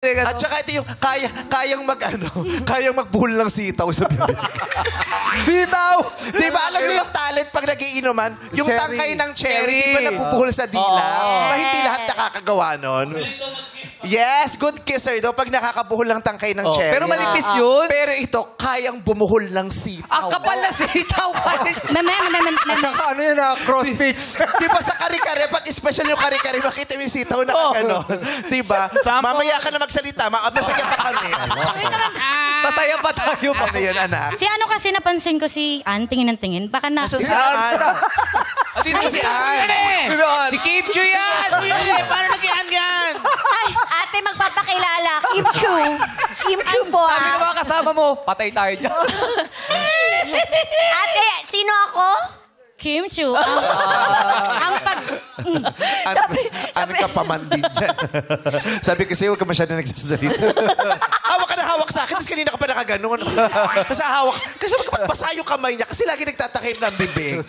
At saka ito yung kayang kayang magbuhol ng sitaw sa bibig. Sitaw! Di ba alam niyo yung talent pag nagiinuman? Yung Cherry. tangkay ng cherry, di ba napupuhol sa dila? Ba hindi lahat nakakagawa nun? Yes, good kisser daw pag nakakabuhol ng tangkay ng cherry. Pero manipis yun. Pero ito, kayang bumuhol ng sitaw. Kapal na sitaw. At saka ano yun cross pitch. Di ba sa kare-kare, pag special yung kare-kare, makita mo yung sitaw na gano'n. Di ba? Mamaya ka na magsalita, masaya pa kami. Pataya pa tayo. Ano yun, anak? Si ano kasi napansin ko si Ann, tingin ng tingin. Baka na... Nasa saan? Sino si Ann? Si Kim Chu yan. Paano nag-ian yan? Ay, ate, magpapakilala. Kim Chu. Kim Chu po, Sabi ng mga kasama mo, patay tayo dyan. Ate, sino ako? Kim Chu. Ang pag... Ano ka paman din dyan? Sabi kasi huwag ka masyado nagsasalita. Hawak ka na hawak sa akin, tapos kanina ka pa nakaganon. Kasi hawak. Kasi magpasa yung kamay niya kasi lagi nagtatakip ng bibig.